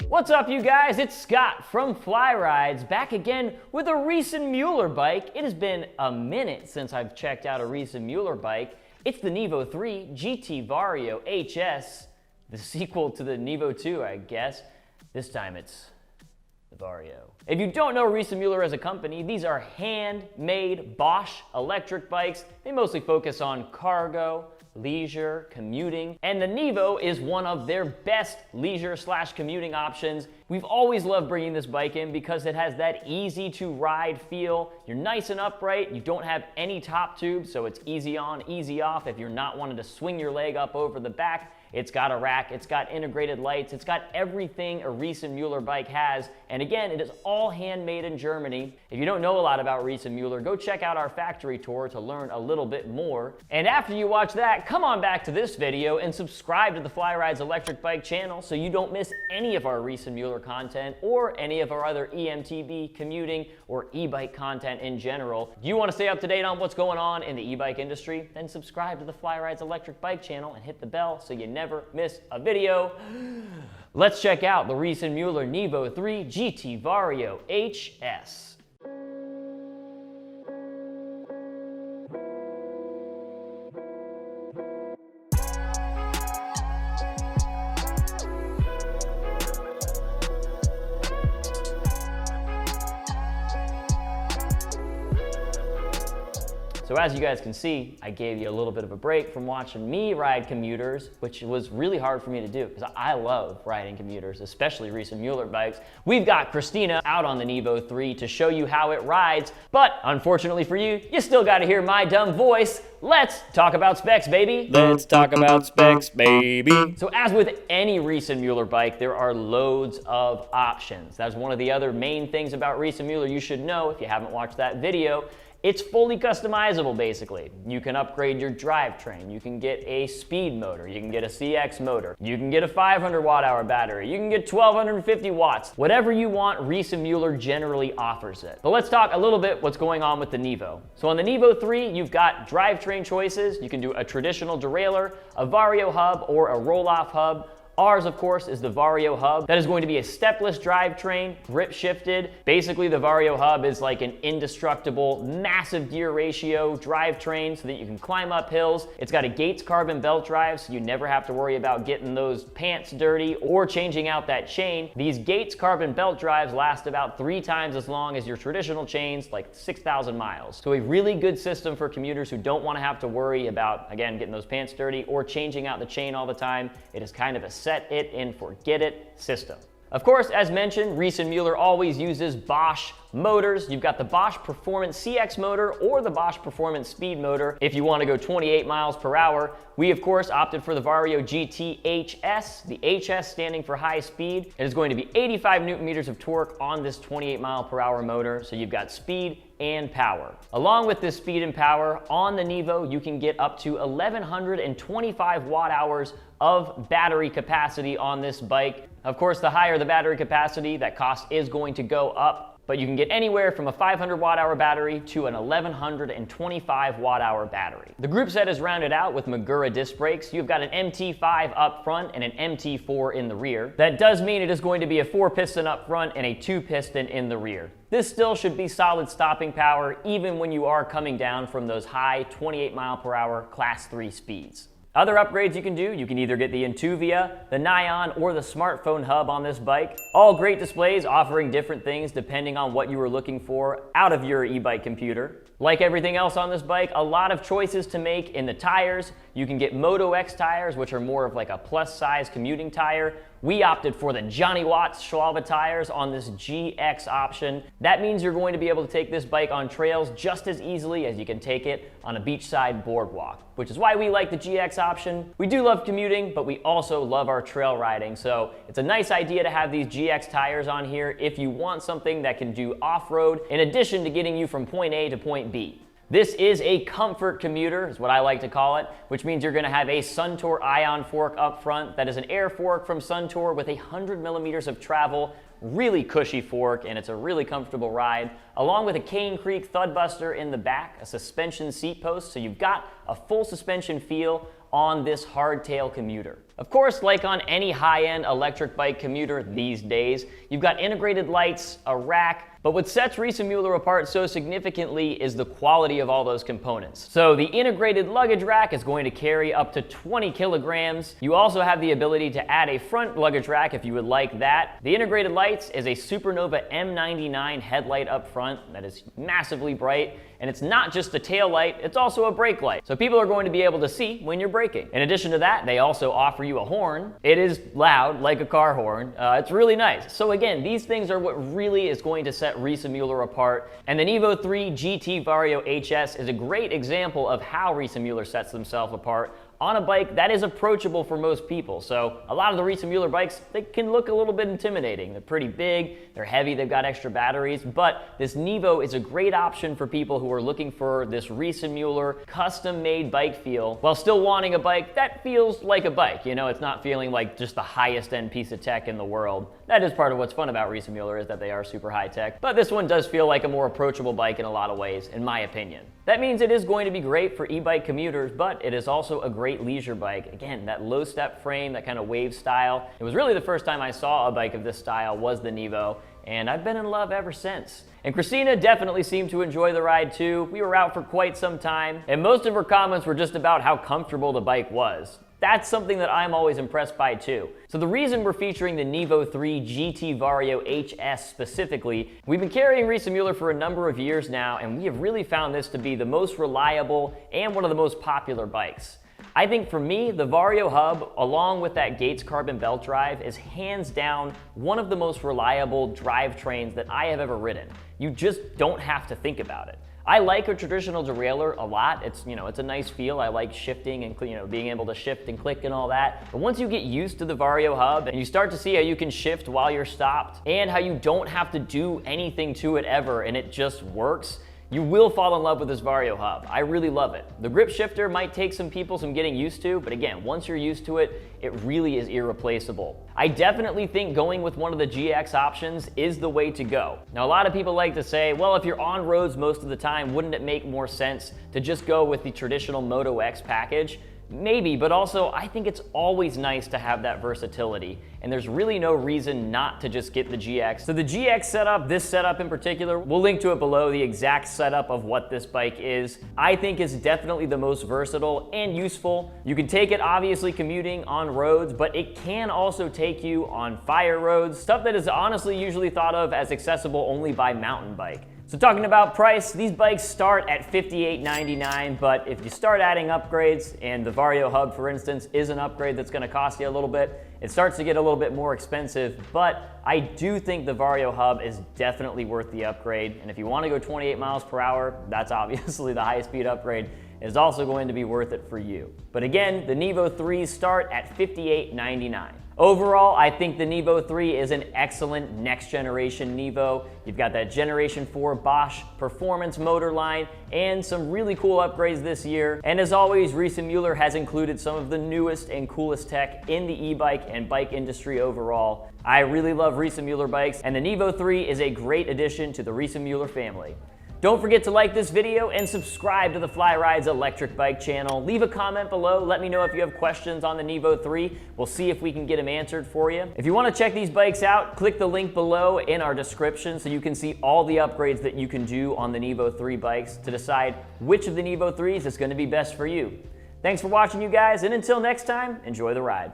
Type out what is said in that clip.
What's up, you guys? It's Scott from Fly Rides, back again with a Riese Muller bike. It has been a minute since I've checked out a Riese Muller bike. It's the Nevo 3 GT Vario HS, the sequel to the Nevo 2, I guess. This time it's the Vario. If you don't know Riese Muller as a company, these are handmade Bosch electric bikes. They mostly focus on cargo, leisure, commuting, and the Nevo is one of their best leisure/commuting options. We've always loved bringing this bike in because it has that easy to ride feel. You're nice and upright, you don't have any top tube, so it's easy on, easy off. If you're not wanting to swing your leg up over the back, it's got a rack, it's got integrated lights, it's got everything a Riese Muller bike has. And again, it is all handmade in Germany. If you don't know a lot about Riese Muller, go check out our factory tour to learn a little bit more. And after you watch that, come on back to this video and subscribe to the Fly Rides Electric Bike channel so you don't miss any of our Riese Muller content or any of our other EMTB, commuting, or e-bike content in general. Do you want to stay up to date on what's going on in the e-bike industry? Then subscribe to the Fly Rides Electric Bike channel and hit the bell so you never miss a video. Let's check out the Riese Muller Nevo 3 GT Vario HS. So as you guys can see, I gave you a little bit of a break from watching me ride Commuters, which was really hard for me to do because I love riding Commuters, especially Riese Muller bikes. We've got Christina out on the Nevo 3 to show you how it rides, but unfortunately for you, you still gotta hear my dumb voice. Let's talk about specs, baby. Let's talk about specs, baby. So as with any Riese Muller bike, there are loads of options. That's one of the other main things about Riese Muller you should know if you haven't watched that video. It's fully customizable, basically. You can upgrade your drivetrain. You can get a speed motor. You can get a CX motor. You can get a 500 watt-hour battery. You can get 1250 watts. Whatever you want, Riese Muller generally offers it. But let's talk a little bit what's going on with the Nevo. So on the Nevo 3, you've got drivetrain choices. You can do a traditional derailleur, a Vario hub, or a roll-off hub. Ours, of course, is the Vario hub. That is going to be a stepless drivetrain, grip shifted. Basically, the Vario hub is like an indestructible, massive gear ratio drivetrain so that you can climb up hills. It's got a Gates carbon belt drive, so you never have to worry about getting those pants dirty or changing out that chain. These Gates carbon belt drives last about 3 times as long as your traditional chains, like 6,000 miles. So a really good system for commuters who don't want to have to worry about, again, getting those pants dirty or changing out the chain all the time. It is kind of a set it and forget it system. Of course, as mentioned, Riese Muller always uses Bosch motors. You've got the Bosch Performance CX motor or the Bosch Performance Speed motor if you want to go 28 miles per hour. We, of course, opted for the Vario GT HS, the HS standing for high speed. It is going to be 85 Newton meters of torque on this 28 mile per hour motor, so you've got speed and power. Along with this speed and power, on the Nevo, you can get up to 1,125 watt hours of battery capacity on this bike. Of course, the higher the battery capacity, that cost is going to go up, but you can get anywhere from a 500 watt hour battery to an 1,125 watt hour battery. The group set is rounded out with Magura disc brakes. You've got an MT5 up front and an MT4 in the rear. That does mean it is going to be a 4-piston up front and a 2-piston in the rear. This still should be solid stopping power even when you are coming down from those high 28 mile per hour class 3 speeds. Other upgrades you can do, you can either get the Intuvia, the Nyon, or the smartphone hub on this bike. All great displays offering different things depending on what you were looking for out of your e-bike computer. Like everything else on this bike, a lot of choices to make in the tires. You can get Moto X tires, which are more of like a plus size commuting tire. We opted for the Johnny Watts Schwalbe tires on this GX option. That means you're going to be able to take this bike on trails just as easily as you can take it on a beachside boardwalk, which is why we like the GX option. We do love commuting, but we also love our trail riding. So it's a nice idea to have these GX tires on here if you want something that can do off-road in addition to getting you from point A to point B. This is a comfort commuter, is what I like to call it, which means you're gonna have a Suntour Ion fork up front. That is an air fork from Suntour with 100 millimeters of travel really cushy fork, and it's a really comfortable ride, along with a Cane Creek thud buster in the back, a suspension seat post, so you've got a full suspension feel on this hardtail commuter. Of course, like on any high-end electric bike commuter these days, you've got integrated lights, a rack, but what sets Riese Muller apart so significantly is the quality of all those components. So the integrated luggage rack is going to carry up to 20 kilograms. You also have the ability to add a front luggage rack if you would like that. The integrated lights is a Supernova M99 headlight up front that is massively bright, and it's not just a tail light, it's also a brake light. So people are going to be able to see when you're braking. In addition to that, they also offer you a horn. It is loud, like a car horn. It's really nice. So again, these things are what really is going to set Riese Muller apart. And the Nevo 3 GT Vario HS is a great example of how Riese Muller sets themselves apart on a bike that is approachable for most people. So a lot of the Riese Muller bikes, they can look a little bit intimidating. They're pretty big, they're heavy, they've got extra batteries, but this Nevo is a great option for people who are looking for this Riese Muller custom-made bike feel while still wanting a bike that feels like a bike. You know, it's not feeling like just the highest end piece of tech in the world. That is part of what's fun about Riese Muller, is that they are super high tech, but this one does feel like a more approachable bike in a lot of ways, in my opinion. That means it is going to be great for e-bike commuters, but it is also a great leisure bike. Again, that low step frame, that kind of wave style. It was really the first time I saw a bike of this style was the Nevo, and I've been in love ever since. And Christina definitely seemed to enjoy the ride too. We were out for quite some time, and most of her comments were just about how comfortable the bike was. That's something that I'm always impressed by too. So the reason we're featuring the Nevo 3 GT Vario HS specifically, we've been carrying Riese Muller for a number of years now, and we have really found this to be the most reliable and one of the most popular bikes. I think for me, the Vario hub, along with that Gates carbon belt drive, is hands down one of the most reliable drivetrains that I have ever ridden. You just don't have to think about it. I like a traditional derailleur a lot. It's, it's a nice feel. I like shifting and, being able to shift and click and all that. But once you get used to the Vario hub and you start to see how you can shift while you're stopped and how you don't have to do anything to it ever and it just works, you will fall in love with this Vario hub. I really love it. The grip shifter might take some people some getting used to, but again, once you're used to it, it really is irreplaceable. I definitely think going with one of the GX options is the way to go. Now, a lot of people like to say, well, if you're on roads most of the time, wouldn't it make more sense to just go with the traditional Moto X package? Maybe, but also I think it's always nice to have that versatility, and there's really no reason not to just get the GX. So the GX setup, this setup in particular, we'll link to it below, the exact setup of what this bike is. I think it's definitely the most versatile and useful. You can take it obviously commuting on roads, but it can also take you on fire roads, stuff that is honestly usually thought of as accessible only by mountain bike. So talking about price, these bikes start at $58.99, but if you start adding upgrades, and the Vario hub, for instance, is an upgrade that's gonna cost you a little bit, it starts to get a little bit more expensive, but I do think the Vario hub is definitely worth the upgrade, and if you wanna go 28 miles per hour, that's obviously the highest speed upgrade, is also going to be worth it for you. But again, the Nevo 3s start at $58.99. Overall, I think the Nevo 3 is an excellent next generation Nevo. You've got that Generation 4 Bosch performance motor line and some really cool upgrades this year. And as always, Riese Muller has included some of the newest and coolest tech in the e-bike and bike industry overall. I really love Riese Muller bikes, and the Nevo 3 is a great addition to the Riese Muller family. Don't forget to like this video and subscribe to the Fly Rides electric bike channel. Leave a comment below. Let me know if you have questions on the Nevo 3. We'll see if we can get them answered for you. If you want to check these bikes out, click the link below in our description so you can see all the upgrades that you can do on the Nevo 3 bikes to decide which of the Nevo 3s is going to be best for you. Thanks for watching, you guys, and until next time, enjoy the ride.